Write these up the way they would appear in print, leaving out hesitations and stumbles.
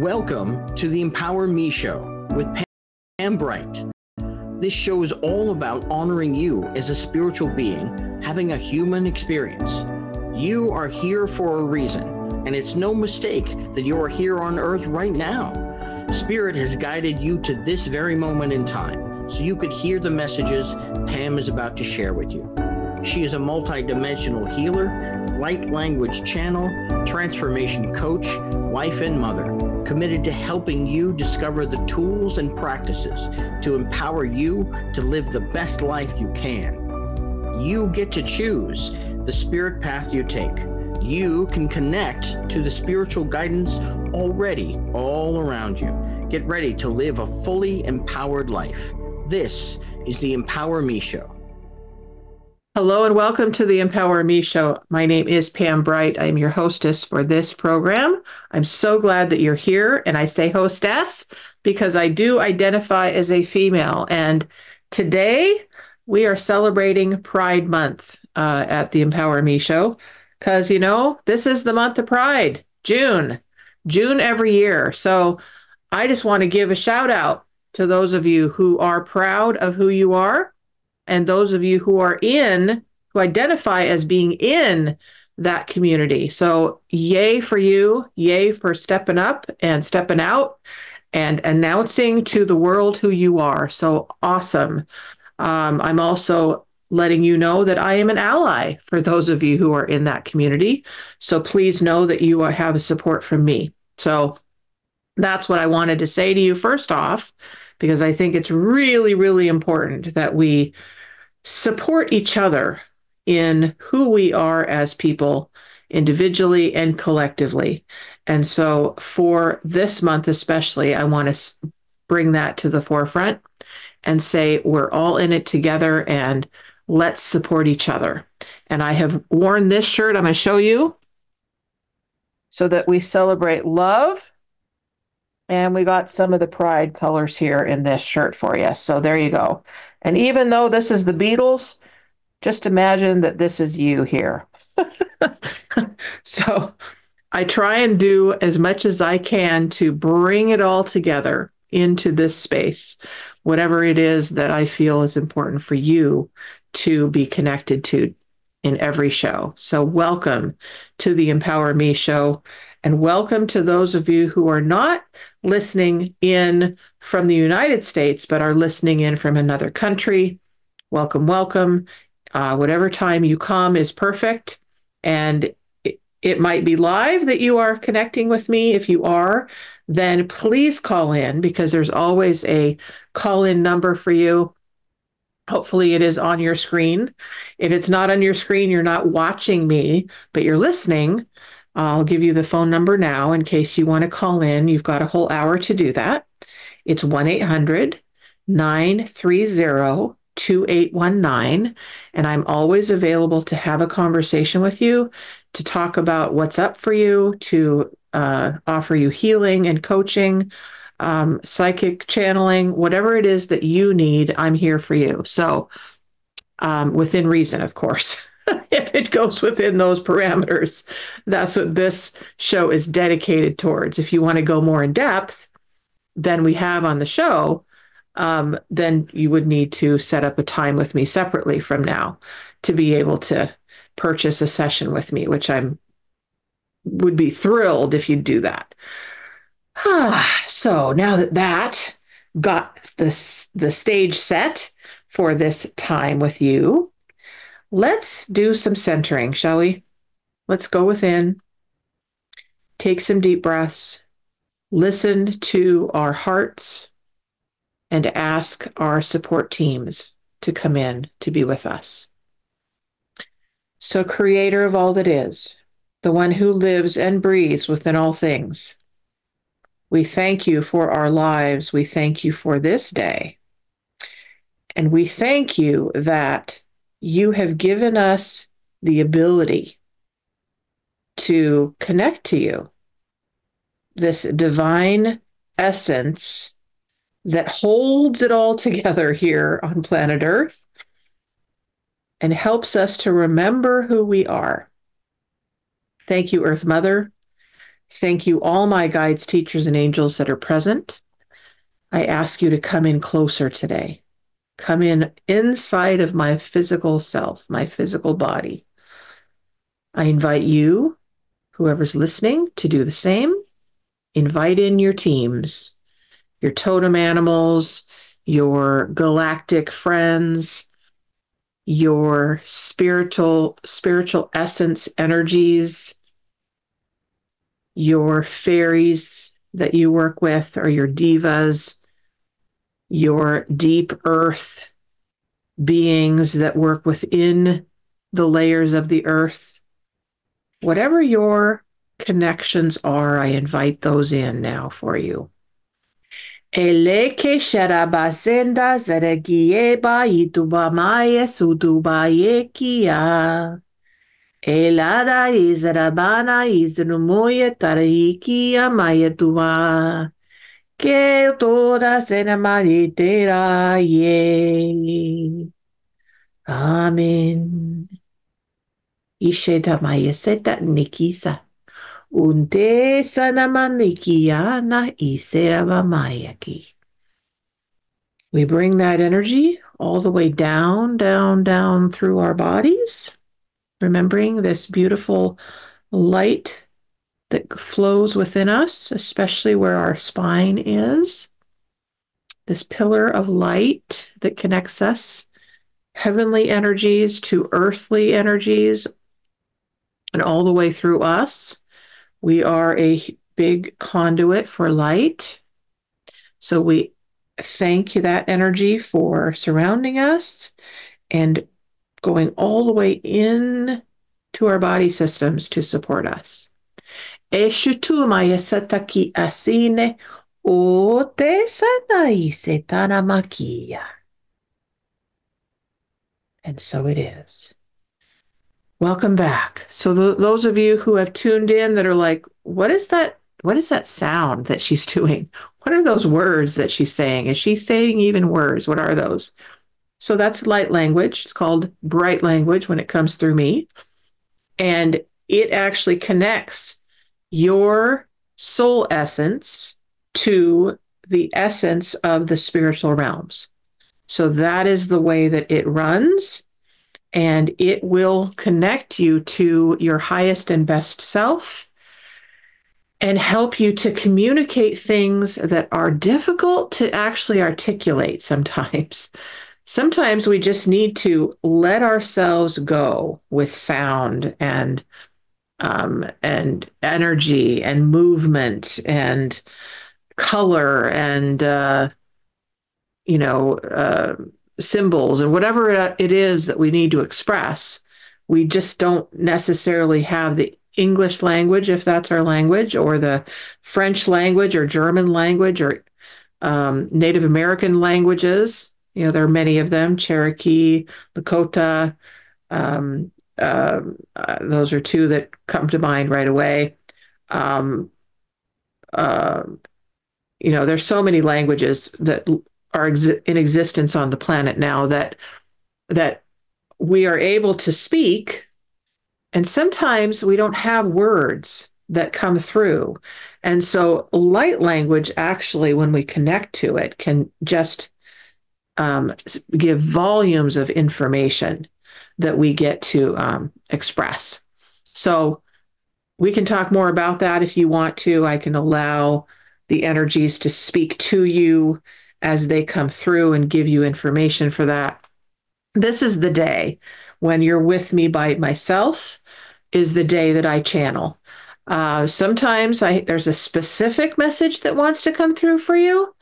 Welcome to the Empower Me Show with Pam Bright. This show is all about honoring you as a spiritual being, having a human experience. You are here for a reason, and it's no mistake that you are here on Earth right now. Spirit has guided you to this very moment in time, so you could hear the messages Pam is about to share with you. She is a multidimensional healer, light language channel, transformation coach, wife and mother, committed to helping you discover the tools and practices to empower you to live the best life you can. You get to choose the spirit path you take. You can connect to the spiritual guidance already all around you. Get ready to live a fully empowered life. This is the Empower Me Show. Hello and welcome to the Empower Me Show. My name is Pam Bright. I'm your hostess for this program. I'm so glad that you're here, and I say hostess because I do identify as a female. And today we are celebrating Pride Month at the Empower Me Show because, this is the month of Pride, June every year. So I just want to give a shout out to those of you who are proud of who you are, and those of you who identify as being in that community. So yay for you, yay for stepping up and stepping out and announcing to the world who you are. So awesome. I'm also letting you know that I am an ally for those of you who are in that community. So please know that you have a support from me. So that's what I wanted to say to you first off, because I think it's really, really important that we support each other in who we are as people, individually and collectively. And so for this month especially, I want to bring that to the forefront and say we're all in it together and let's support each other. And I have worn this shirt, I'm going to show you, so that we celebrate love. And we got some of the pride colors here in this shirt for you. So there you go. And even though this is the Beatles, just imagine that this is you here. So I try and do as much as I can to bring it all together into this space, whatever it is that I feel is important for you to be connected to in every show. So welcome to the Empower Me Show. And welcome to those of you who are not listening in from the United States, but are listening in from another country. Welcome, welcome. Whatever time you come is perfect. And it might be live that you are connecting with me. If you are, then please call in, because there's always a call-in number for you. Hopefully it is on your screen. If it's not on your screen, you're not watching me, but you're listening. I'll give you the phone number now in case you want to call in. You've got a whole hour to do that. It's 1-800-930-2819. And I'm always available to have a conversation with you, to talk about what's up for you, to offer you healing and coaching, psychic channeling, whatever it is that you need, I'm here for you. So within reason, of course. If it goes within those parameters, that's what this show is dedicated towards. If you want to go more in depth than we have on the show, then you would need to set up a time with me separately from now to be able to purchase a session with me, which would be thrilled if you'd do that. So now that got the stage set for this time with you, let's do some centering, shall we? Let's go within, take some deep breaths, listen to our hearts, and ask our support teams to come in to be with us. So, Creator of all that is, the one who lives and breathes within all things, we thank you for our lives. We thank you for this day. And we thank you that you have given us the ability to connect to you, this divine essence that holds it all together here on planet Earth and helps us to remember who we are. Thank you, Earth Mother. Thank you, all my guides, teachers, and angels that are present. I ask you to come in closer today. Come in inside of my physical self, my physical body. I invite you, whoever's listening, to do the same. Invite in your teams, your totem animals, your galactic friends, your spiritual essence energies, your fairies that you work with, or your divas, your deep earth beings that work within the layers of the earth. Whatever your connections are, I invite those in now for you. Eleke sharabasenda zaragieba itubamaye sutubayekia. Elada izarabana iznumuye tarikia mayetuva. Que toda sena maritera ye. Amen. Isheta mayeseta nikisa. Unte sanamanikiana iseravamayaki. We bring that energy all the way down, down, down through our bodies, remembering this beautiful light that flows within us, especially where our spine is. This pillar of light that connects us, heavenly energies to earthly energies, and all the way through us. We are a big conduit for light. So we thank that energy for surrounding us and going all the way in to our body systems to support us. Eshutuma yasataki asine ote sanai setanamakia. And so it is. Welcome back. So those of you who have tuned in that are like, what is that? What is that sound that she's doing? What are those words that she's saying? Is she saying even words? What are those? So that's light language. It's called bright language when it comes through me. And it actually connects your soul essence to the essence of the spiritual realms. So that is the way that it runs. And it will connect you to your highest and best self and help you to communicate things that are difficult to actually articulate sometimes. Sometimes we just need to let ourselves go with sound and energy and movement and color and symbols and whatever it is that we need to express. We just don't necessarily have the English language, if that's our language, or the French language or German language or Native American languages. There are many of them, Cherokee, Lakota. Those are two that come to mind right away. There's so many languages that are in existence on the planet now that we are able to speak, and sometimes we don't have words that come through. And so light language, actually, when we connect to it, can just give volumes of information that we get to express. So we can talk more about that if you want to. I can allow the energies to speak to you as they come through and give you information for that. This is the day when you're with me by myself, is the day that I channel. Sometimes there's a specific message that wants to come through for you.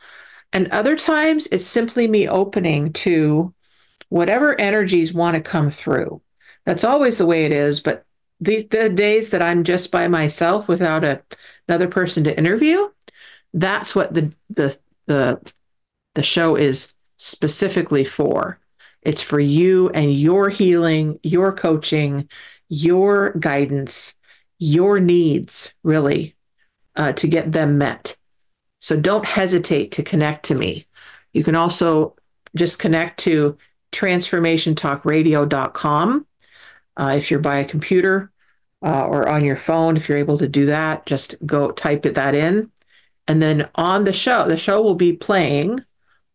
And other times it's simply me opening to whatever energies want to come through. That's always the way it is. But the days that I'm just by myself without another person to interview, that's what the show is specifically for. It's for you and your healing, your coaching, your guidance, your needs, really, to get them met. So don't hesitate to connect to me. You can also just connect to transformationtalkradio.com if you're by a computer. or on your phone. If you're able to do that, just go that in. And then on the show will be playing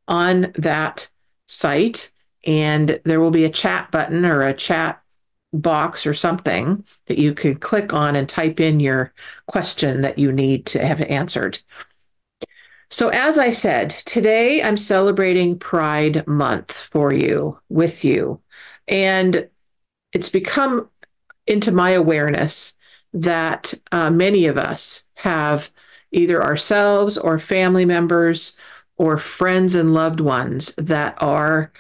on that site, and there will be a chat button or a chat box or something that you could click on and type in your question that you need to have answered. So, as I said, today I'm celebrating Pride Month for you, with you. And it's become into my awareness that many of us have either ourselves or family members or friends and loved ones that are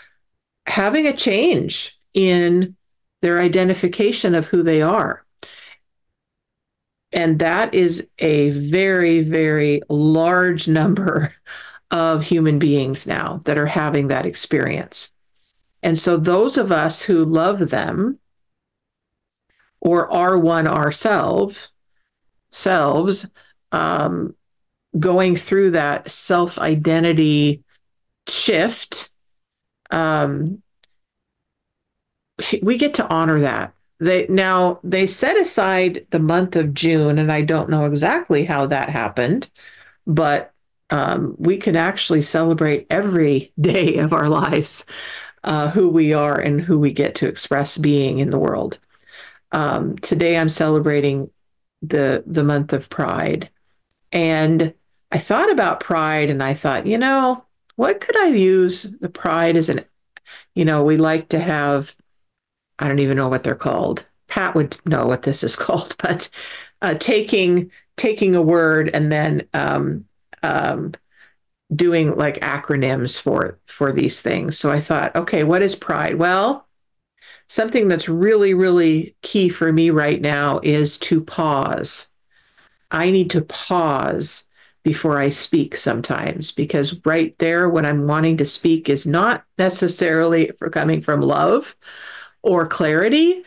having a change in their identification of who they are. And that is a very, very large number of human beings now that are having that experience. And so those of us who love them or are one ourselves, going through that self-identity shift, we get to honor that. They set aside the month of June, and I don't know exactly how that happened, but we can actually celebrate every day of our lives, who we are and who we get to express being in the world. Today I'm celebrating the month of Pride. And I thought about Pride and I thought, what could I use the Pride as we like to have, I don't even know what they're called. Pat would know what this is called, but taking a word and then doing like acronyms for these things. So I thought, okay, what is Pride? Well, something that's really, really key for me right now is to pause. I need to pause before I speak sometimes, because right there, when I'm wanting to speak is not necessarily coming from love or clarity.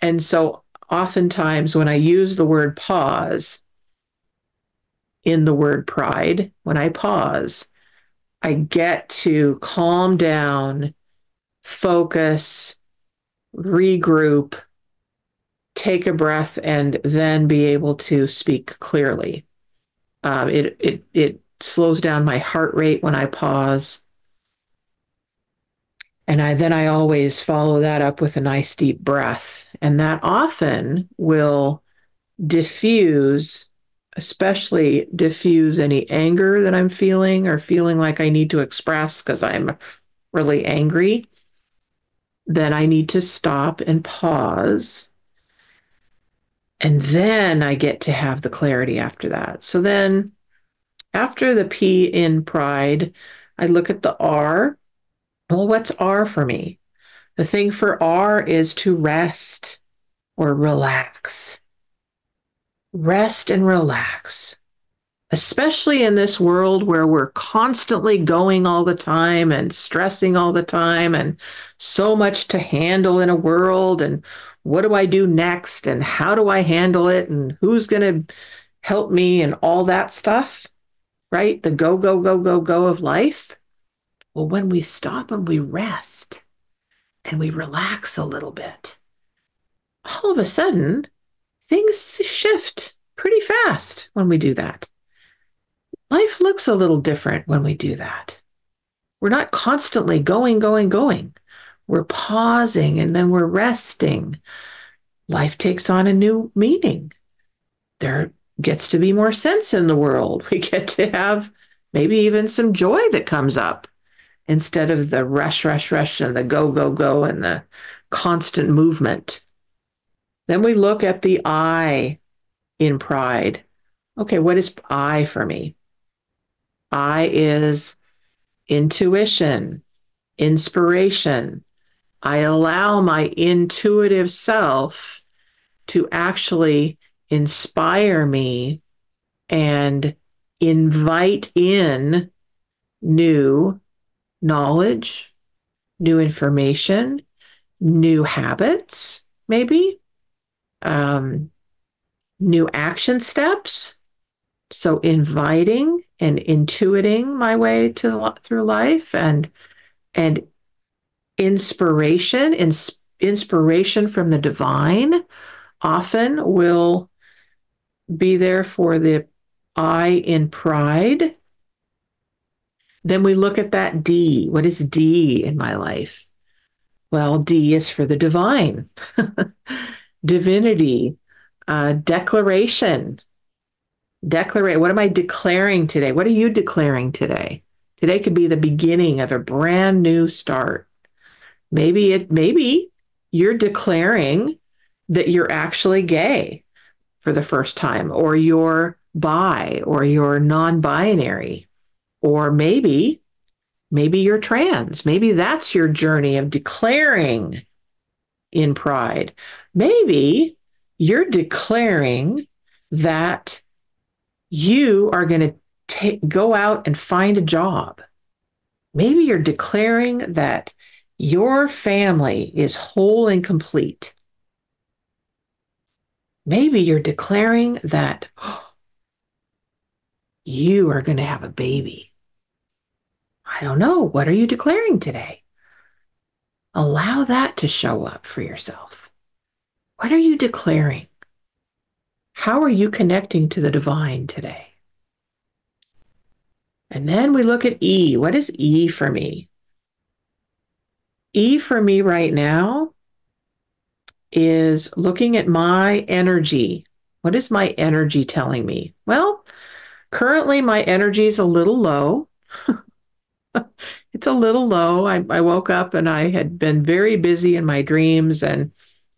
And so oftentimes when I use the word pause in the word pride, when I pause, I get to calm down, focus, regroup, take a breath, and then be able to speak clearly. It slows down my heart rate when I pause. And I always follow that up with a nice deep breath. And that often will especially diffuse any anger that I'm feeling or feeling like I need to express because I'm really angry. Then I need to stop and pause. And then I get to have the clarity after that. So then after the P in pride, I look at the R. Well, what's R for me? The thing for R is to rest or relax. Rest and relax, especially in this world where we're constantly going all the time and stressing all the time and so much to handle in a world. And what do I do next? And how do I handle it? And who's going to help me and all that stuff, right? The go, go, go, go, go of life. Well, when we stop and we rest and we relax a little bit, all of a sudden, things shift pretty fast when we do that. Life looks a little different when we do that. We're not constantly going, going, going. We're pausing and then we're resting. Life takes on a new meaning. There gets to be more sense in the world. We get to have maybe even some joy that comes up instead of the rush, rush, rush and the go, go, go and the constant movement. Then we look at the I in pride. Okay, what is I for me? I is intuition, inspiration. I allow my intuitive self to actually inspire me and invite in new knowledge, new information, new habits, maybe, new action steps. So inviting and intuiting my way through life and inspiration from the divine often will be there for the I in pride. Then we look at that D. What is D in my life? Well, D is for the divine, divinity, declaration. Declare. What am I declaring today? What are you declaring today? Today could be the beginning of a brand new start. Maybe you're declaring that you're actually gay for the first time, or you're bi, or you're non-binary, or maybe you're trans. Maybe that's your journey of declaring in pride. Maybe you're declaring that you are going to go out and find a job. Maybe you're declaring that your family is whole and complete. Maybe you're declaring that you are going to have a baby. I don't know. What are you declaring today? Allow that to show up for yourself. What are you declaring? How are you connecting to the divine today? And then we look at E. What is E for me? E for me right now is looking at my energy. What is my energy telling me? Well, currently my energy is a little low. It's a little low. I woke up and I had been very busy in my dreams. And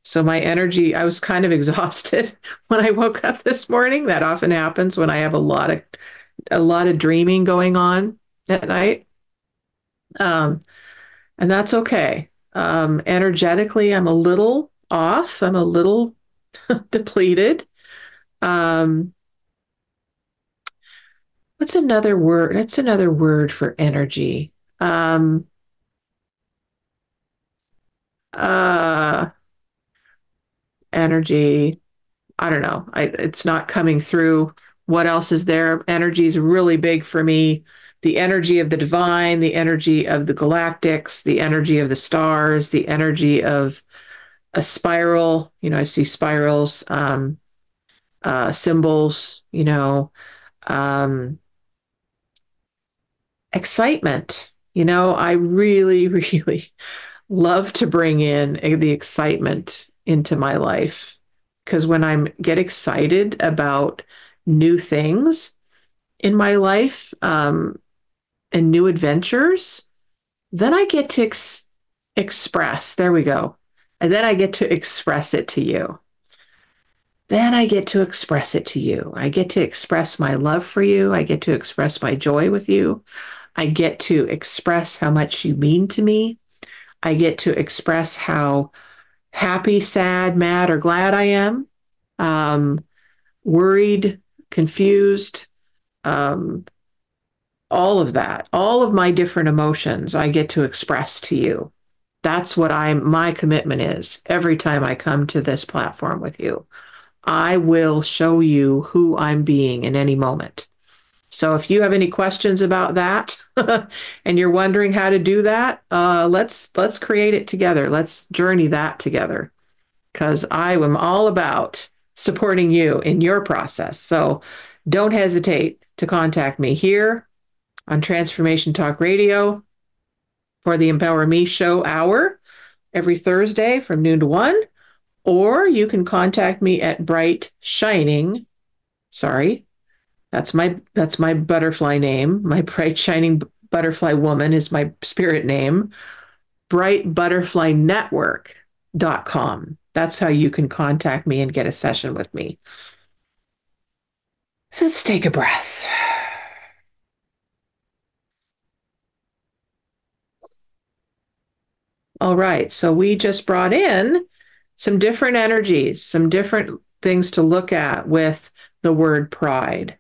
so my energy, I was kind of exhausted when I woke up this morning. That often happens when I have a lot of dreaming going on at night. And that's okay. Energetically, I'm a little off. I'm a little depleted. Um, what's another word? That's another word for energy. Um, uh, energy. I don't know. It's not coming through. What else is there? Energy is really big for me. The energy of the divine, the energy of the galactics, the energy of the stars, the energy of a spiral. I see spirals, symbols, um, excitement. I really, really love to bring in the excitement into my life because when I get excited about new things in my life and new adventures, then I get to express. There we go. And then I get to express it to you. Then I get to express it to you. I get to express my love for you. I get to express my joy with you. I get to express how much you mean to me. I get to express how happy, sad, mad, or glad I am, worried, confused, um, all of that, all of my different emotions, I get to express to you. That's what my commitment is every time I come to this platform with you. I will show you who I'm being in any moment. So if you have any questions about that and you're wondering how to do that, let's create it together. Let's journey that together because I am all about supporting you in your process. So don't hesitate to contact me here on Transformation Talk Radio for the Empower Me Show hour every Thursday from noon to 1. Or you can contact me at Bright Shining. Sorry, that's my butterfly name. My Bright Shining Butterfly Woman is my spirit name. brightbutterflynetwork.com. That's how you can contact me and get a session with me. So let's take a breath. All right, so we just brought in some different energies, some different things to look at with the word pride.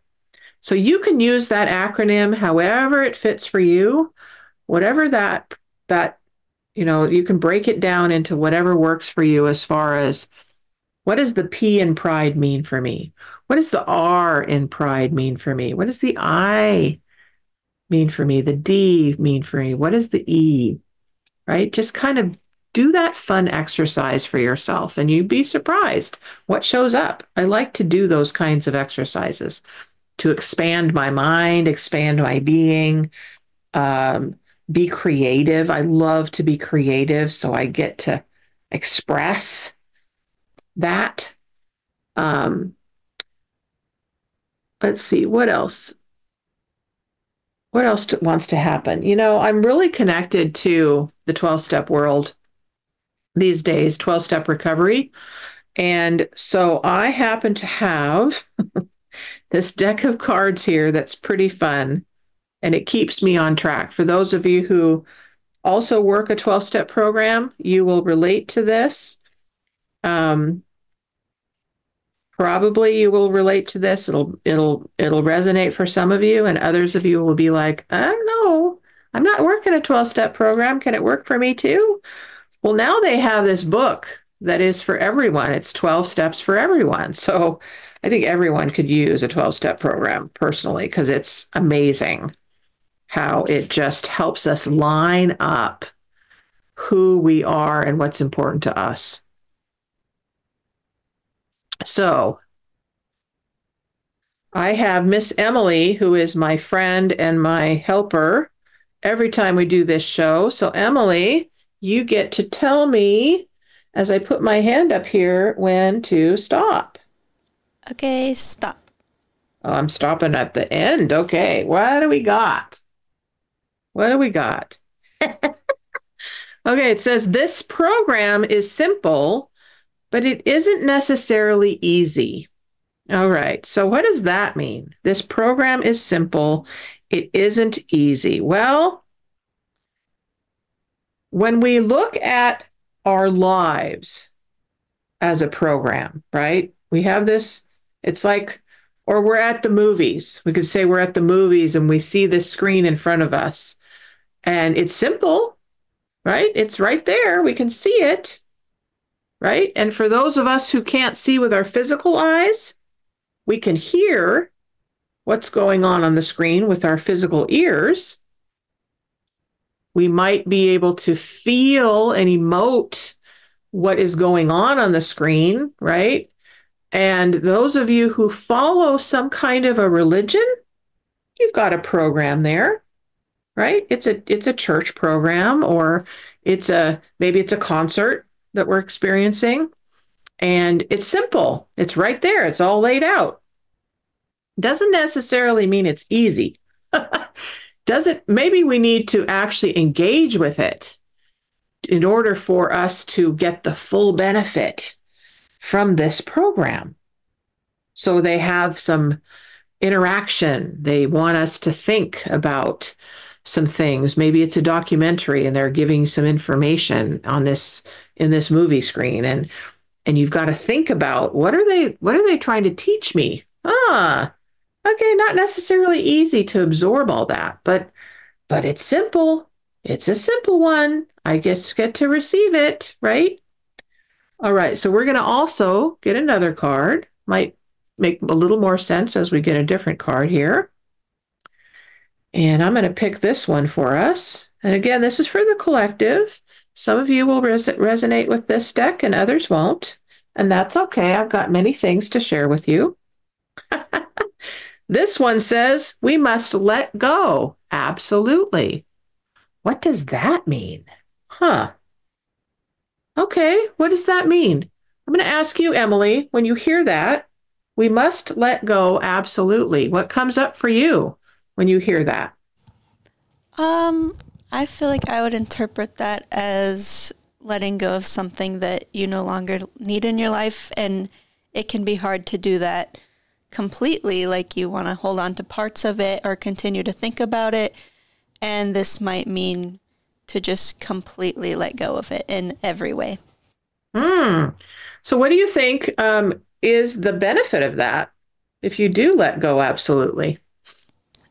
So you can use that acronym however it fits for you, whatever that you can break it down into whatever works for you as far as what does the P in pride mean for me? What does the R in pride mean for me? What does the I mean for me? The D mean for me? What is the E? Right? Just kind of do that fun exercise for yourself, and you'd be surprised what shows up. I like to do those kinds of exercises to expand my mind, expand my being, um, be creative. I love to be creative, so I get to express that. Um, let's see, what else? What else wants to happen? I'm really connected to the 12-step world these days, 12-step recovery. And so I happen to have this deck of cards here that's pretty fun, and it keeps me on track. For those of you who also work a 12-step program, you will relate to this. Probably you will relate to this. It'll resonate for some of you, and others of you will be like, I don't know, I'm not working a 12-step program. Can it work for me too? Well, now they have this book that is for everyone. It's 12 steps for everyone. So I think everyone could use a 12-step program personally, because it's amazing how it just helps us line up who we are and what's important to us. So I have Miss Emily, who is my friend and my helper every time we do this show. So Emily, you get to tell me, as I put my hand up here, when to stop. Okay, stop. Oh, I'm stopping at the end. Okay, what do we got? What do we got? Okay, it says this program is simple, but it isn't necessarily easy. All right, so what does that mean? This program is simple, it isn't easy. Well, when we look at our lives as a program, right? We have this, it's like, or we're at the movies. We could say we're at the movies and we see this screen in front of us, and it's simple, right? It's right there. We can see it, right? And for those of us who can't see with our physical eyes, we can hear what's going on the screen with our physical ears. We might be able to feel and emote what is going on the screen, right? And those of you who follow some kind of a religion, you've got a program there, right? It's a church program, or maybe it's a concert that we're experiencing. And it's simple. It's right there. It's all laid out. Doesn't necessarily mean it's easy. Maybe we need to actually engage with it in order for us to get the full benefit from this program. So they have some interaction. They want us to think about some things. Maybe it's a documentary and they're giving some information on this in this movie screen. And you've got to think about what are they trying to teach me? Okay, not necessarily easy to absorb all that, but it's simple. It's a simple one. I just get to receive it, right? All right, so we're going to also get another card. Might make a little more sense as we get a different card here. And I'm going to pick this one for us. And again, this is for the collective. Some of you will resonate with this deck and others won't. And that's okay. I've got many things to share with you. This one says, we must let go. Absolutely. What does that mean? Okay, what does that mean? I'm going to ask you, Emily, when you hear that, we must let go. Absolutely. What comes up for you when you hear that? I feel like I would interpret that as letting go of something that you no longer need in your life, and it can be hard to do that completely. Like you want to hold on to parts of it or continue to think about it, and this might mean to just completely let go of it in every way. So what do you think is the benefit of that if you do let go? Absolutely.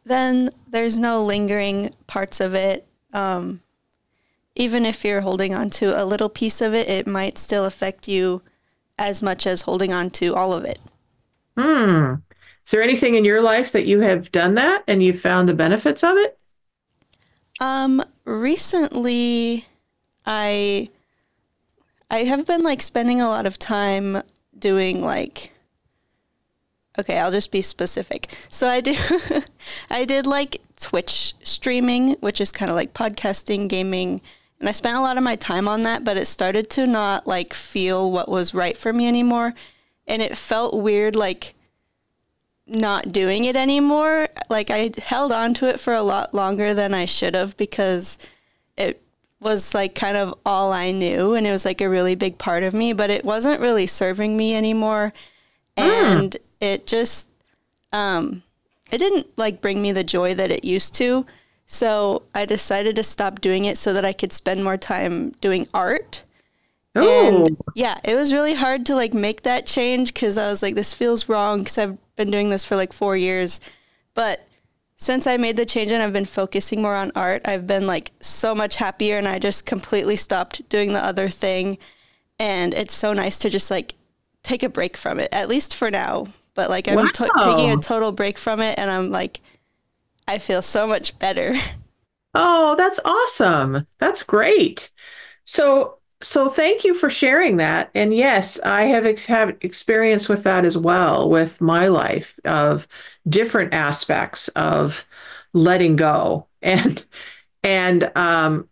Then there's no lingering parts of it. Even if you're holding on to a little piece of it, it might still affect you as much as holding on to all of it. Is there anything in your life that you have done that and you've found the benefits of it? Recently, I I have been like spending a lot of time doing like, okay, I'll just be specific. So I did like Twitch streaming, which is kind of like podcasting, gaming, and I spent a lot of my time on that, but it started to not like feel what was right for me anymore. And it felt weird, like not doing it anymore. Like I held on to it for a lot longer than I should have because it was like kind of all I knew, and it was like a really big part of me, but it wasn't really serving me anymore. And it just, it didn't like bring me the joy that it used to. So I decided to stop doing it so that I could spend more time doing art. Oh, And yeah, it was really hard to like make that change because I was like, this feels wrong because I've been doing this for like 4 years. But since I made the change and I've been focusing more on art, I've been like so much happier, and I just completely stopped doing the other thing. And it's so nice to just like take a break from it, at least for now. But like I'm taking a total break from it, and I'm like, I feel so much better. Oh, that's awesome. That's great. So thank you for sharing that. And yes, I have experience with that as well with my life of different aspects of letting go. And I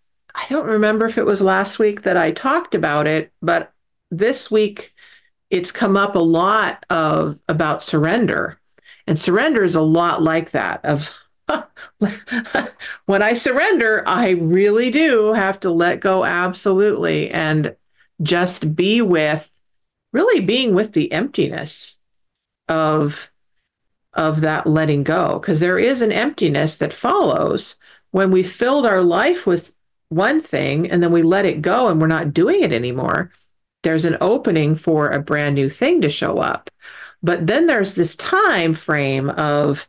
don't remember if it was last week that I talked about it, but this week it's come up a lot of about surrender. And surrender is a lot like that of when I surrender, I really do have to let go absolutely and just be with really being with the emptiness of that letting go, because there is an emptiness that follows when we filled our life with one thing and then we let it go and we're not doing it anymore. There's an opening for a brand new thing to show up. But then there's this time frame of,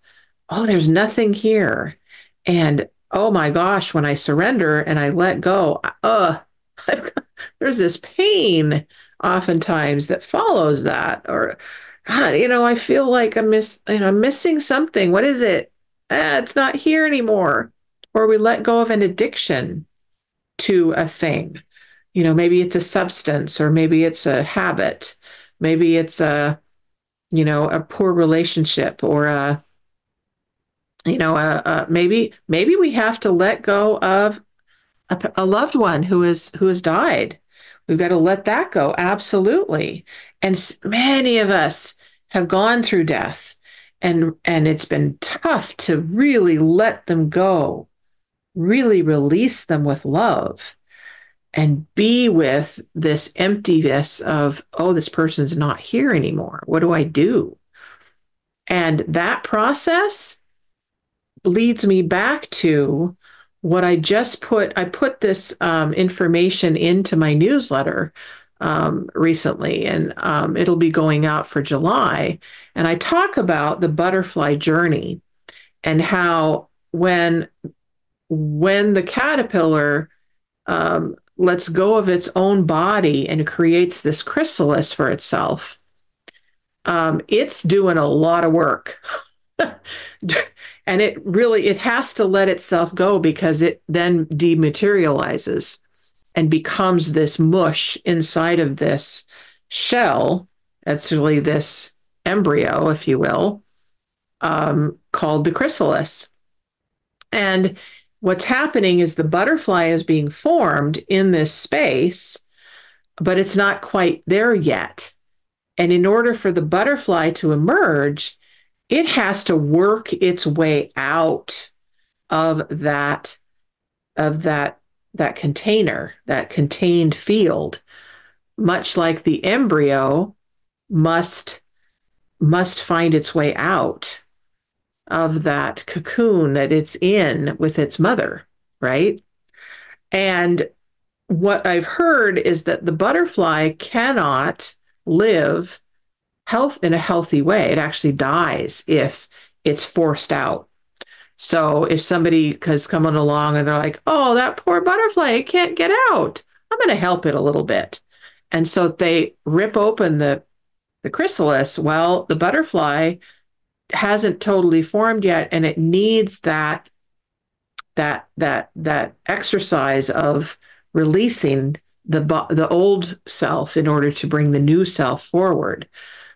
oh, there's nothing here. And oh my gosh, when I surrender and I let go, there's this pain oftentimes that follows that. Or, God, I feel like I'm missing something. What is it? It's not here anymore. Or we let go of an addiction to a thing. Maybe it's a substance, or maybe it's a habit. Maybe it's a poor relationship, or maybe we have to let go of a loved one who has died. We've got to let that go. Absolutely. And many of us have gone through death, and it's been tough to really let them go, really release them with love, and be with this emptiness of, oh, this person's not here anymore. What do I do? And that process leads me back to what I put this information into my newsletter recently, and it'll be going out for July. And I talk about the butterfly journey and how when the caterpillar lets go of its own body and creates this chrysalis for itself, it's doing a lot of work. And it has to let itself go, because it then dematerializes and becomes this mush inside of this shell. That's really this embryo, if you will, called the chrysalis. And what's happening is the butterfly is being formed in this space, but it's not quite there yet. And in order for the butterfly to emerge, it has to work its way out of that container, that contained field, much like the embryo must find its way out of that cocoon that it's in with its mother, right? And what I've heard is that the butterfly cannot live in a healthy way. It actually dies if it's forced out. So if somebody has come on along and they're like, oh, that poor butterfly, it can't get out, I'm going to help it a little bit. And so they rip open the chrysalis. Well, the butterfly hasn't totally formed yet, and it needs that exercise of releasing the old self in order to bring the new self forward.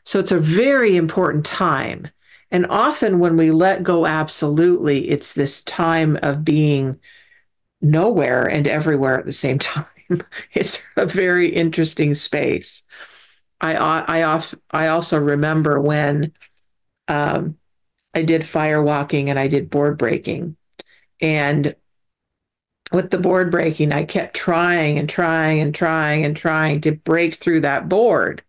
So it's a very important time. And often when we let go absolutely, it's this time of being nowhere and everywhere at the same time. It's a very interesting space. I also remember when I did fire walking and I did board breaking. And with the board breaking, I kept trying and trying and trying and trying to break through that board.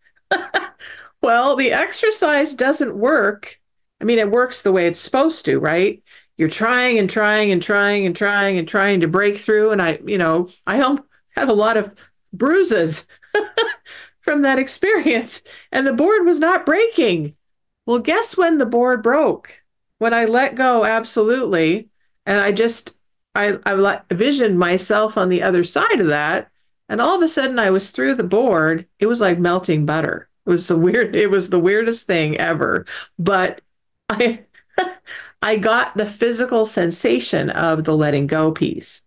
Well, the exercise doesn't work. I mean, it works the way it's supposed to, right? You're trying and trying and trying and trying and trying to break through. And I had a lot of bruises from that experience, and the board was not breaking. Well, guess when the board broke? When I let go, absolutely. And I visioned myself on the other side of that. And all of a sudden I was through the board. It was like melting butter. It was the weirdest thing ever. But I, I got the physical sensation of the letting go piece.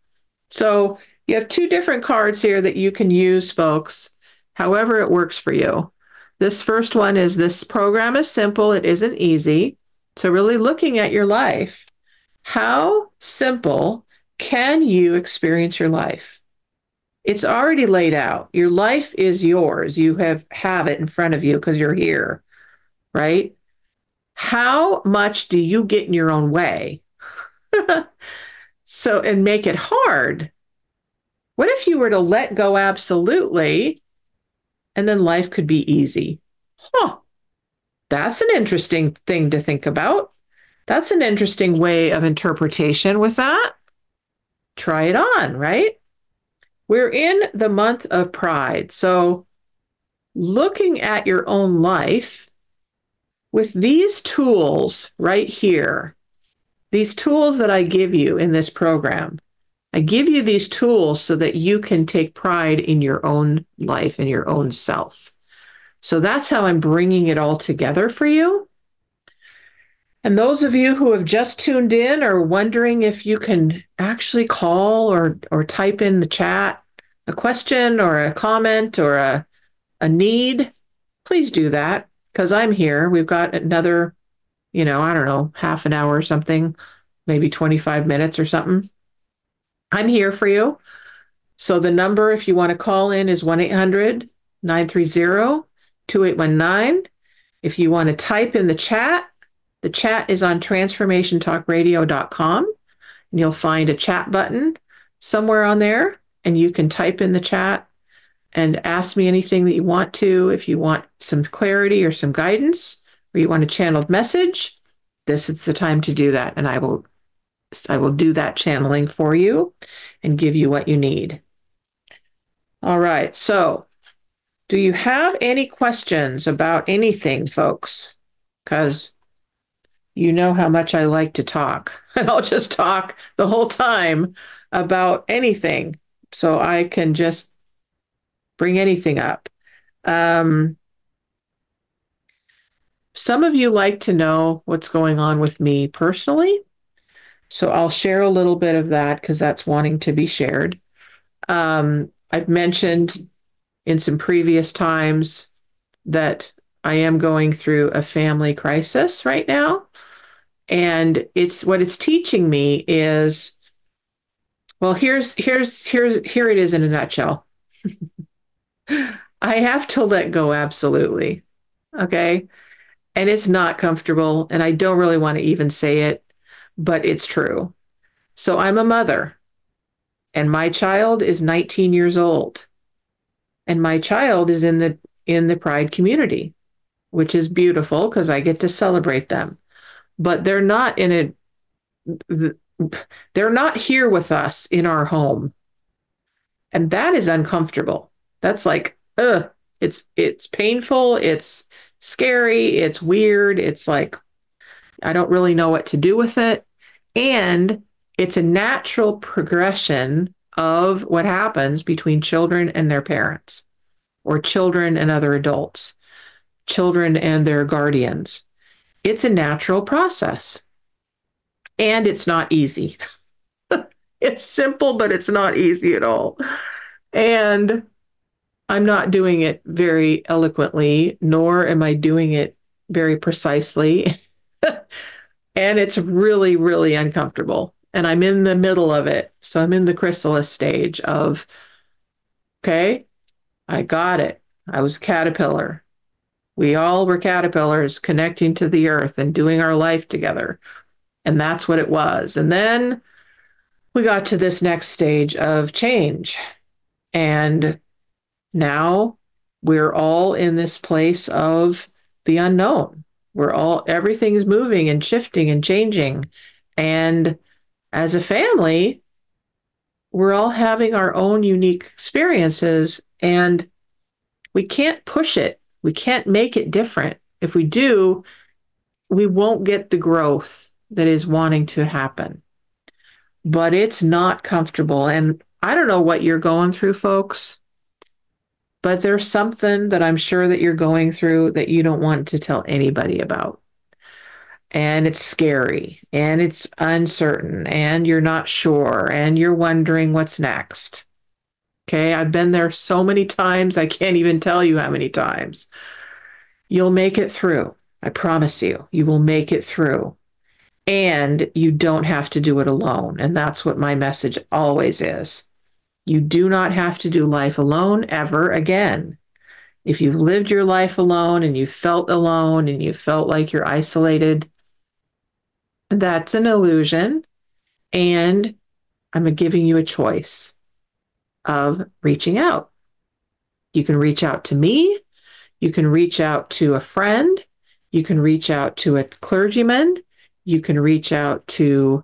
So you have two different cards here that you can use, folks, however it works for you. This first one is, this program is simple. It isn't easy. So really looking at your life, how simple can you experience your life? It's already laid out. Your life is yours. You have it in front of you because you're here, right? How much do you get in your own way? And make it hard. What if you were to let go absolutely, and then life could be easy? That's an interesting thing to think about. That's an interesting way of interpretation with that. Try it on, right? We're in the month of Pride. So looking at your own life with these tools right here, these tools that I give you in this program, I give you these tools so that you can take pride in your own life and your own self. So that's how I'm bringing it all together for you. And those of you who have just tuned in are wondering if you can actually call or type in the chat a question or a comment or a need, please do that, because I'm here. We've got another, I don't know, half an hour or something, maybe 25 minutes or something. I'm here for you. So the number, if you want to call in, is 1-800-930-2819. If you want to type in the chat is on transformationtalkradio.com, and you'll find a chat button somewhere on there, and you can type in the chat and ask me anything that you want to. If you want some clarity or some guidance, or you want a channeled message, this is the time to do that, and I will do that channeling for you and give you what you need. All right, so do you have any questions about anything, folks? Because you know how much I like to talk, and I'll just talk the whole time about anything. So I can just bring anything up. Some of you like to know what's going on with me personally. So I'll share a little bit of that because that's wanting to be shared. I've mentioned in some previous times that I am going through a family crisis right now. And what it's teaching me is, well, here it is in a nutshell. I have to let go absolutely. Okay. And it's not comfortable, and I don't really want to even say it, but it's true. So I'm a mother, and my child is 19 years old, and my child is in the Pride community, which is beautiful because I get to celebrate them. But they're not here with us in our home. And that is uncomfortable. That's like, it's painful. It's scary. It's weird. It's like, I don't really know what to do with it. And it's a natural progression of what happens between children and their parents, or children and other adults, children and their guardians. It's a natural process, and it's not easy. It's simple, but it's not easy at all. And I'm not doing it very eloquently, nor am I doing it very precisely. And it's really, really uncomfortable. And I'm in the middle of it. So I'm in the chrysalis stage of, okay, I got it. I was a caterpillar. We all were caterpillars connecting to the earth and doing our life together. And that's what it was. And then we got to this next stage of change. And now we're all in this place of the unknown. Everything's moving and shifting and changing. And as a family, we're all having our own unique experiences, and we can't push it. We can't make it different. If we do, we won't get the growth that is wanting to happen. But it's not comfortable. And I don't know what you're going through, folks, but there's something that I'm sure that you're going through that you don't want to tell anybody about. And it's scary and it's uncertain and you're not sure and you're wondering what's next. Okay, I've been there so many times, I can't even tell you how many times. You'll make it through. I promise you, you will make it through. And you don't have to do it alone. And that's what my message always is. You do not have to do life alone ever again. If you've lived your life alone and you felt alone and you felt like you're isolated, that's an illusion. And I'm giving you a choice of reaching out. You can reach out to me. You can reach out to a friend. You can reach out to a clergyman. You can reach out to,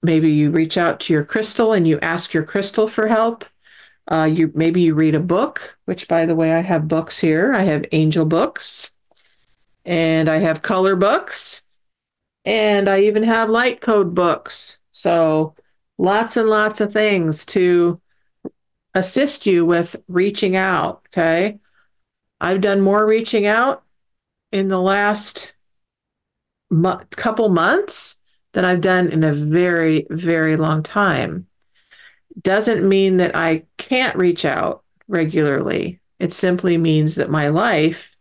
maybe you reach out to your crystal and you ask your crystal for help. Maybe you read a book, which, by the way, I have books here. I have angel books and I have color books and I even have light code books. So lots and lots of things to assist you with reaching out. Okay. I've done more reaching out in the last couple months than I've done in a very, very long time. Doesn't mean that I can't reach out regularly. It simply means that my life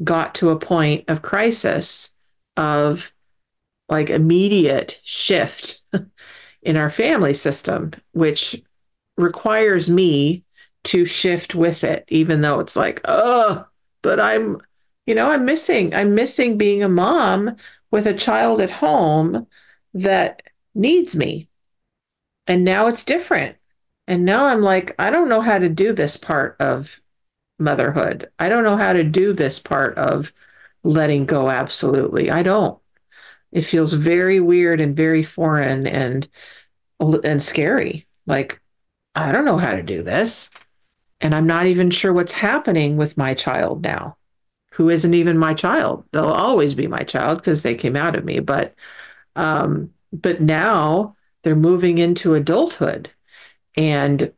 got to a point of crisis, of like immediate shift in our family system, which requires me to shift with it, even though it's like, oh, but I'm missing being a mom with a child at home that needs me. And now it's different. And now I'm like, I don't know how to do this part of motherhood. I don't know how to do this part of letting go. Absolutely. I don't. It feels very weird and very foreign and scary. Like, I don't know how to do this. And I'm not even sure what's happening with my child now, who isn't even my child. They'll always be my child because they came out of me. But now they're moving into adulthood. And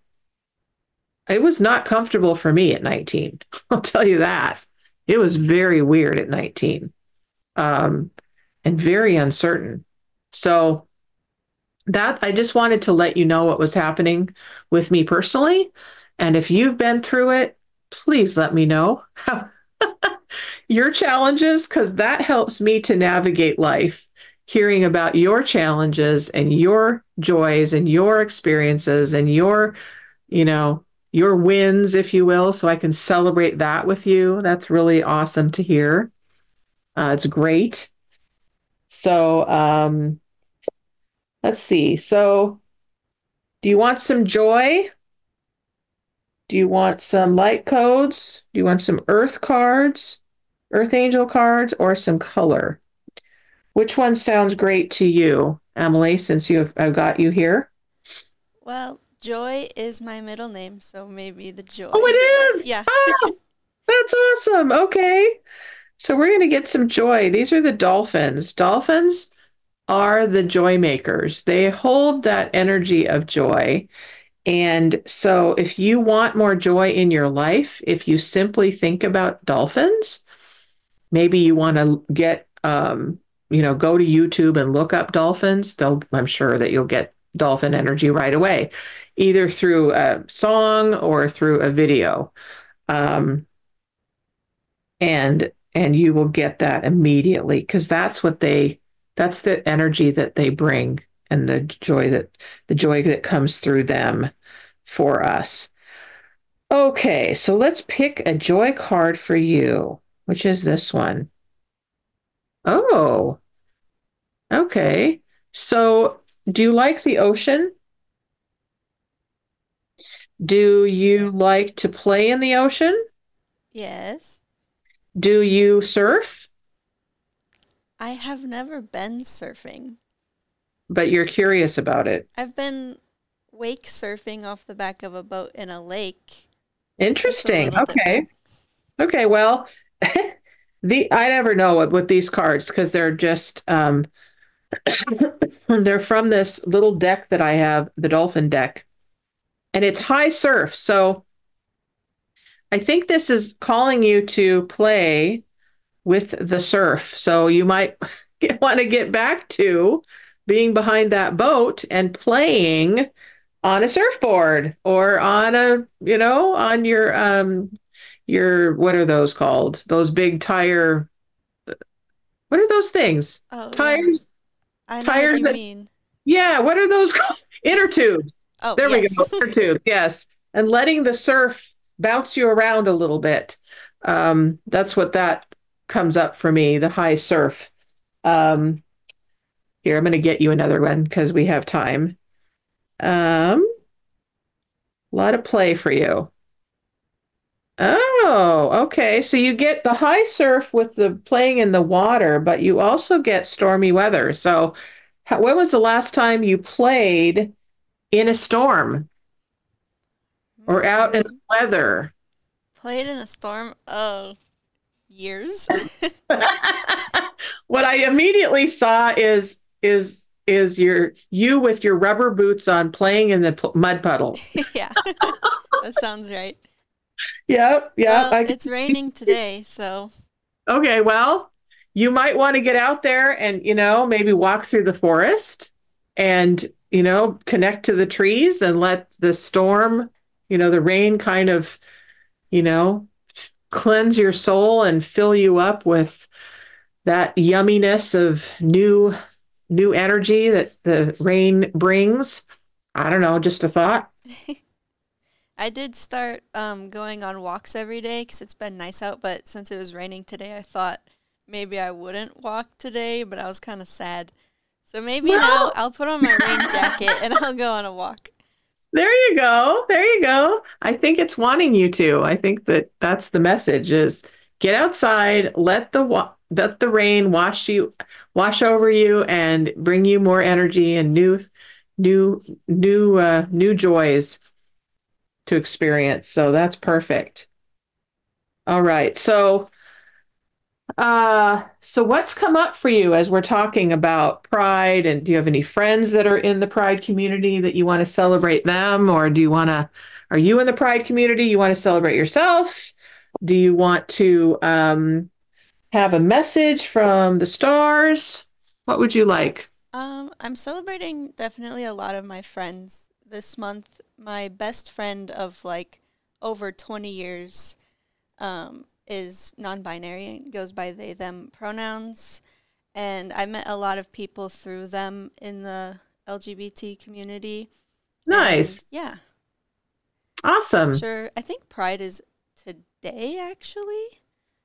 it was not comfortable for me at 19. I'll tell you that. It was very weird at 19, and very uncertain. So that I just wanted to let you know what was happening with me personally. And if you've been through it, please let me know how your challenges, because that helps me to navigate life. Hearing about your challenges and your joys and your experiences and your wins, if you will, so I can celebrate that with you. That's really awesome to hear. It's great. So let's see. So do you want some joy? Do you want some light codes? Do you want some earth cards, earth angel cards, or some color? Which one sounds great to you, Emily, since I've got you here? Well, Joy is my middle name, so maybe the joy. Oh, it is? Yeah. Ah, that's awesome. Okay. So we're going to get some joy. These are the dolphins. Dolphins are the joy makers. They hold that energy of joy. And so if you want more joy in your life, if you simply think about dolphins, maybe you want to get, go to YouTube and look up dolphins. I'm sure that you'll get dolphin energy right away, either through a song or through a video. Um, and you will get that immediately because that's the energy that they bring and the joy that comes through them for us. Okay, so let's pick a joy card for you, which is this one. Oh, okay. So, do you like the ocean? Do you like to play in the ocean? Yes. Do you surf? I have never been surfing. But you're curious about it. I've been wake surfing off the back of a boat in a lake. It's a Interesting. little Okay. different. Okay, well, I never know with these cards because they're just they're from this little deck that I have, the dolphin deck, and it's high surf. So I think this is calling you to play with the surf. So you might want to get back to being behind that boat and playing on a surfboard or on on your what are those called? Those big tire, what are those things? Oh, yeah. Tires, I know what tires you that, mean. yeah, what are those called? Inner tubes. Oh, There we yes. go. Inner tube. Yes. And letting the surf bounce you around a little bit. That's what that comes up for me, the high surf. Um, Here, I'm going to get you another one because we have time. A lot of play for you. Oh, okay. So you get the high surf with the playing in the water, but you also get stormy weather. So, when was the last time you played in a storm or out in the Hmm. weather? Played in a storm? Oh, years. What I immediately saw is you with your rubber boots on playing in the mud puddle. Yeah, that sounds right. Yep, yep. Well, it's raining today, so Okay, well, you might want to get out there and, maybe walk through the forest and, connect to the trees and let the storm, the rain kind of, you know, cleanse your soul and fill you up with that yumminess of new energy that the rain brings. I don't know, just a thought. I did start going on walks every day because it's been nice out, but since it was raining today, I thought maybe I wouldn't walk today, but I was kind of sad. So maybe now Well, I'll put on my rain jacket and I'll go on a walk. there you go. There you go. I think it's wanting you to. I think that's the message is get outside, let the rain wash over you and bring you more energy and new joys to experience. So that's perfect. All right. So what's come up for you as we're talking about pride? And do you have any friends that are in the pride community that you want to celebrate them? Or are you in the pride community? You want to celebrate yourself? Do you want to have a message from the stars? What would you like? I'm celebrating definitely a lot of my friends this month. My best friend of like over 20 years is non-binary and goes by they, them pronouns. And I met a lot of people through them in the LGBT community. And Nice. yeah, Awesome. sure. I think Pride is today actually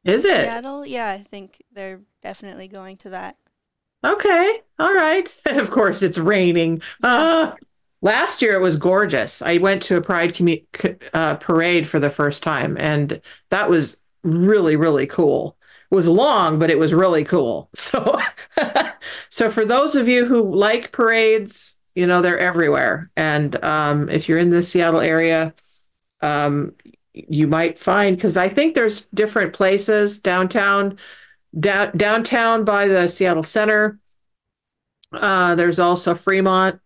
in Is it? Seattle. Yeah, I think they're definitely going to that. Okay. All right. And of course, it's raining. Yeah. Last year it was gorgeous. I went to a parade for the first time, and that was really, really cool. It was long, but it was really cool. So, so for those of you who like parades, they're everywhere. And if you're in the Seattle area, um, you might find because I think there's different places downtown by the Seattle Center. There's also Fremont,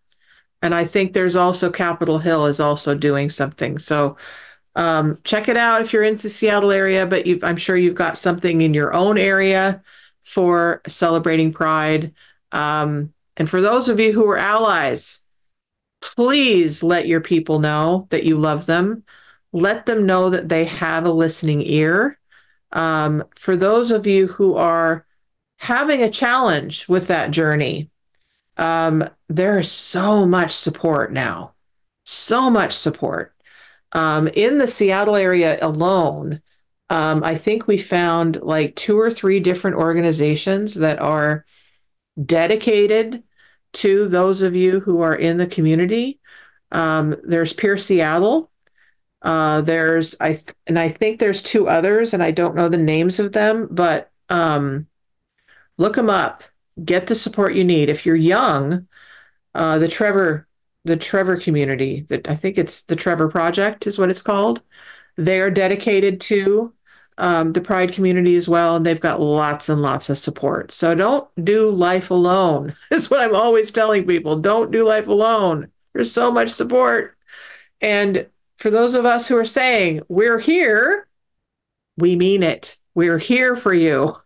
and I think there's also Capitol Hill is also doing something. So check it out if you're in the Seattle area, but I'm sure you've got something in your own area for celebrating Pride. And for those of you who are allies, Please let your people know that you love them. Let them know that they have a listening ear. For those of you who are having a challenge with that journey, there is so much support now, so much support. In the Seattle area alone, I think we found like 2 or 3 different organizations that are dedicated to those of you who are in the community. There's Peer Seattle. I think there's 2 others, and I don't know the names of them, but look them up. Get the support you need. If you're young, the Trevor community, that I think it's the Trevor Project is what it's called. They are dedicated to the Pride community as well, and they've got lots and lots of support. So don't do life alone. Is what I'm always telling people. Don't do life alone. There's so much support. And for those of us who are saying we're here, we mean it. We're here for you.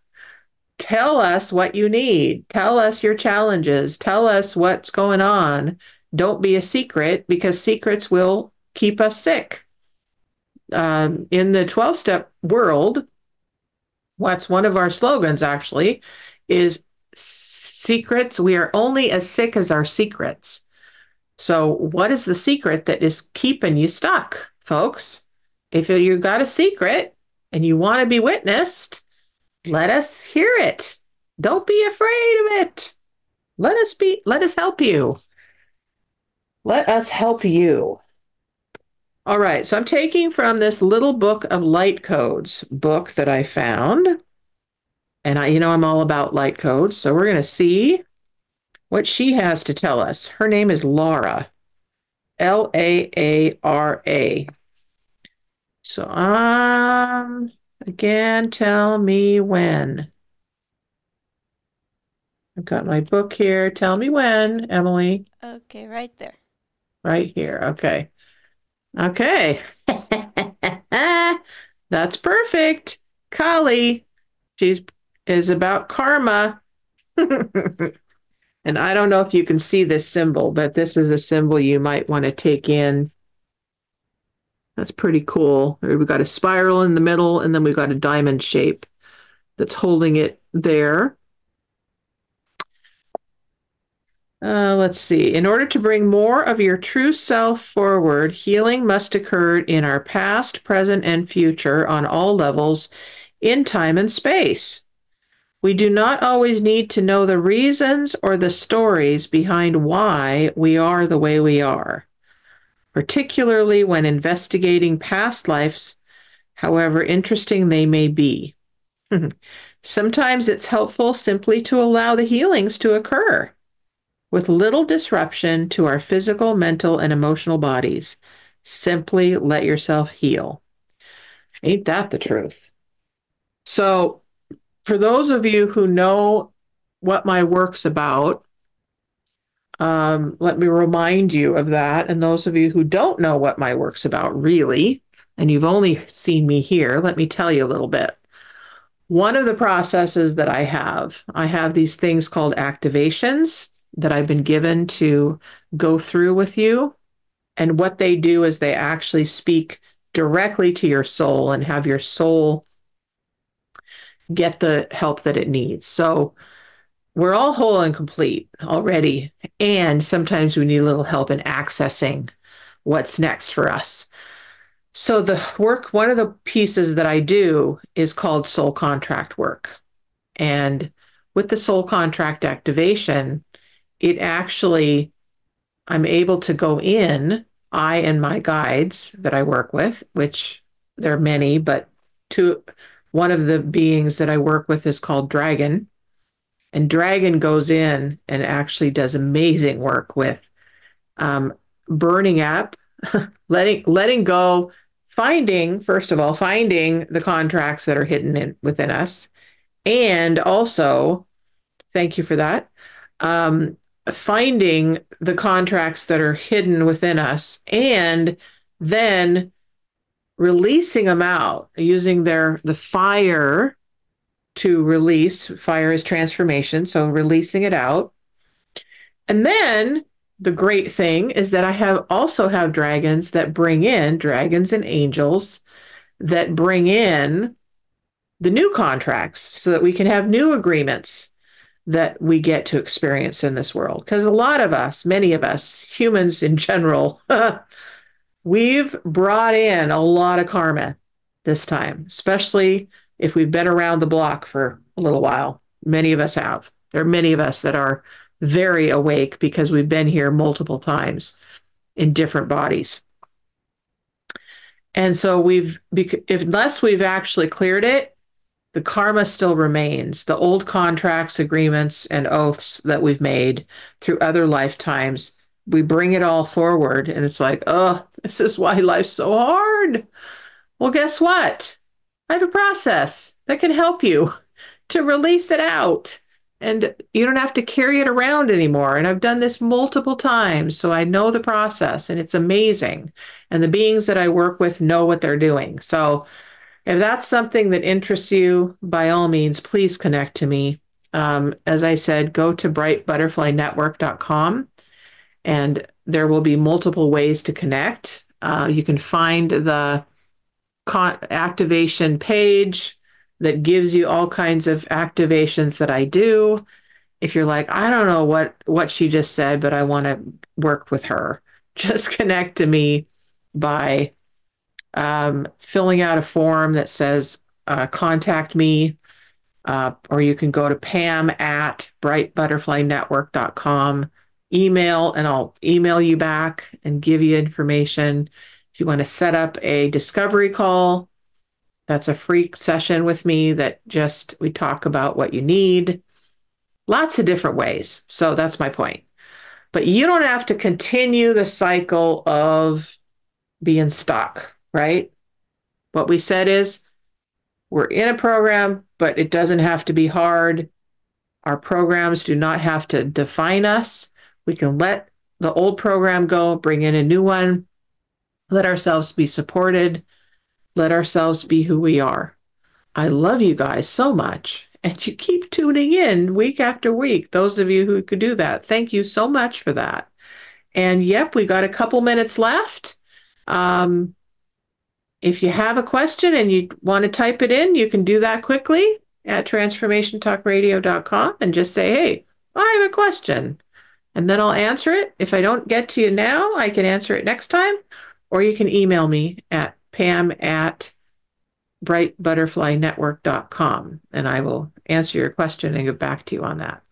Tell us what you need. Tell us your challenges. Tell us what's going on. Don't be a secret, because secrets will keep us sick. In the 12-step world, what's one of our slogans actually is secrets. We are only as sick as our secrets. So what is the secret that is keeping you stuck, folks? If you got a secret and you want to be witnessed, let us hear it. Don't be afraid of it. Let us help you. Let us help you. All right, so I'm taking from this little book of light codes book that I found. And I'm all about light codes, so we're going to see what she has to tell us. Her name is Laura. Laara. So, again, tell me when. I've got my book here. Tell me when, Emily. Okay, right there. Right here. Okay. Okay. That's perfect. Kali. Is about karma. And I don't know if you can see this symbol, but this is a symbol you might want to take in. That's pretty cool. We've got a spiral in the middle, and then we've got a diamond shape that's holding it there. Let's see. In order to bring more of your true self forward, healing must occur in our past, present, and future on all levels in time and space. We do not always need to know the reasons or the stories behind why we are the way we are, particularly when investigating past lives, however interesting they may be. Sometimes it's helpful simply to allow the healings to occur with little disruption to our physical, mental, and emotional bodies. Simply let yourself heal. Ain't that the truth? So, for those of you who know what my work's about, let me remind you of that. And those of you who don't know what my work's about, really, and you've only seen me here, let me tell you a little bit. One of the processes that I have these things called activations that I've been given to go through with you. And what they do is they actually speak directly to your soul and have your soul get the help that it needs. So we're all whole and complete already. And sometimes we need a little help in accessing what's next for us. So the work, one of the pieces that I do is called soul contract work. And with the soul contract activation, it actually, I'm able to go in, I and my guides that I work with, which there are many, but one of the beings that I work with is called Dragon. And Dragon goes in and actually does amazing work with burning up, letting go, first of all, finding the contracts that are hidden within us. And also, thank you for that, finding the contracts that are hidden within us and then releasing them out using the fire to release. Fire is transformation, so releasing it out. And then the great thing is that I also have dragons that bring in dragons and angels that bring in the new contracts so that we can have new agreements that we get to experience in this world. Because a lot of us, many of us, humans in general, we've brought in a lot of karma this time, especially if we've been around the block for a little while. Many of us have. There are many of us that are very awake because we've been here multiple times in different bodies. And so unless we've actually cleared it, the karma still remains. The old contracts, agreements, and oaths that we've made through other lifetimes, we bring it all forward. And it's like, oh, this is why life's so hard. Well, guess what? I have a process that can help you to release it out. And you don't have to carry it around anymore. And I've done this multiple times, so I know the process, and it's amazing. And the beings that I work with know what they're doing. So if that's something that interests you, by all means, please connect to me. As I said, go to brightbutterflynetwork.com, and there will be multiple ways to connect. You can find the activation page that gives you all kinds of activations that I do. If you're like, I don't know what she just said, but I want to work with her, just connect to me by filling out a form that says contact me, or you can go to pam@brightbutterflynetwork.com, email, and I'll email you back and give you information. If you want to set up a discovery call, that's a free session with me that just we talk about what you need. Lots of different ways. So that's my point. But you don't have to continue the cycle of being stuck, right? What we said is we're in a program, but it doesn't have to be hard. Our programs do not have to define us. We can let the old program go, bring in a new one, let ourselves be supported, let ourselves be who we are. I love you guys so much. And you keep tuning in week after week. Those of you who could do that, thank you so much for that. And yep, we got a couple minutes left. If you have a question and you want to type it in, you can do that quickly at transformationtalkradio.com and just say, hey, I have a question. And then I'll answer it. If I don't get to you now, I can answer it next time. Or you can email me at pam@brightbutterflynetwork.com, and I will answer your question and get back to you on that.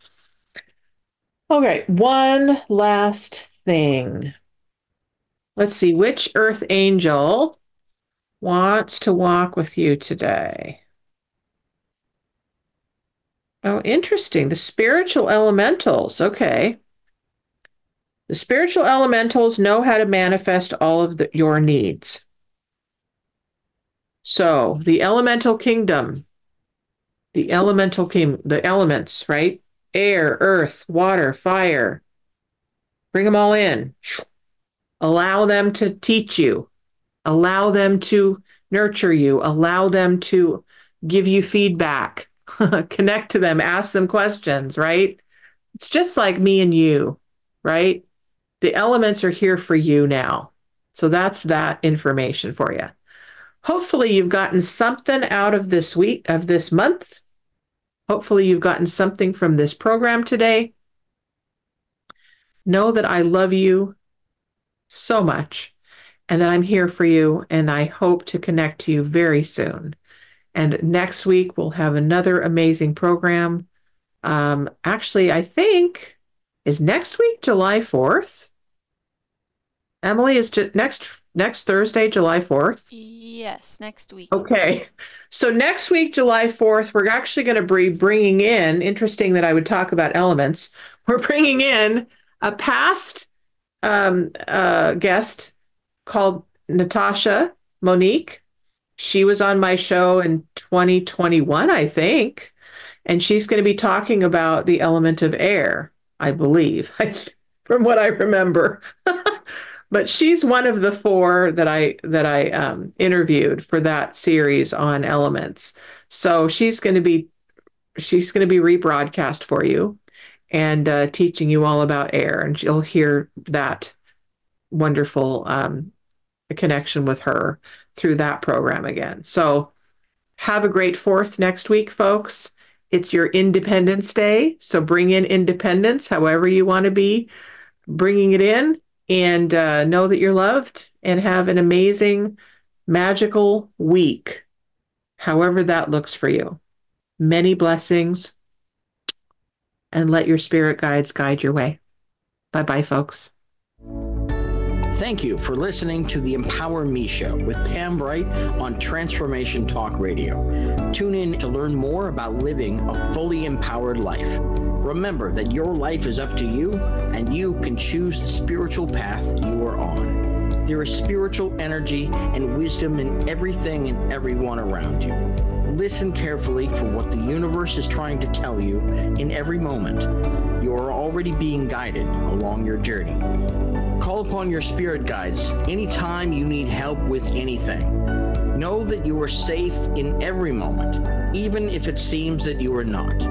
Okay, one last thing. Let's see, which earth angel wants to walk with you today? Oh, interesting. The spiritual elementals. Okay. The spiritual elementals know how to manifest all of your needs. So the elemental kingdom, the elements, right? Air, earth, water, fire. Bring them all in. Allow them to teach you. Allow them to nurture you. Allow them to give you feedback. Connect to them. Ask them questions, right? It's just like me and you, right? The elements are here for you now. So that's that information for you. Hopefully you've gotten something out of this week, of this month. Hopefully you've gotten something from this program today. Know that I love you so much and that I'm here for you, and I hope to connect to you very soon. And next week we'll have another amazing program. Actually, I think, is next week July 4th? Emily, is next Thursday, July 4th? Yes, next week. Okay. So next week, July 4th, we're actually going to be bringing in, interesting that I would talk about elements, we're bringing in a past guest called Natasha Monique. She was on my show in 2021, I think, and she's going to be talking about the element of air, I believe, from what I remember. But she's one of the 4 that I interviewed for that series on elements. So she's going to be rebroadcast for you. and teaching you all about air. And you'll hear that wonderful connection with her through that program again. So have a great 4th next week, folks. It's your Independence Day. So bring in independence, however you want to be bringing it in, and know that you're loved, and have an amazing, magical week, however that looks for you. Many blessings, and let your spirit guides guide your way. Bye-bye, folks. Thank you for listening to the Empower Me Show with Pam Bright on Transformation Talk Radio. Tune in to learn more about living a fully empowered life. Remember that your life is up to you, and you can choose the spiritual path you are on. There is spiritual energy and wisdom in everything and everyone around you. Listen carefully for what the universe is trying to tell you in every moment. You are already being guided along your journey. Call upon your spirit guides anytime you need help with anything. Know that you are safe in every moment, even if it seems that you are not.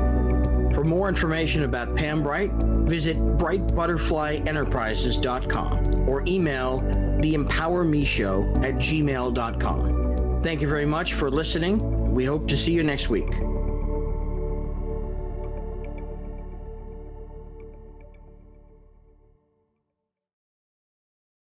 For more information about Pam Bright, visit brightbutterflyenterprises.com or email theempowermeshow@gmail.com. Thank you very much for listening. We hope to see you next week.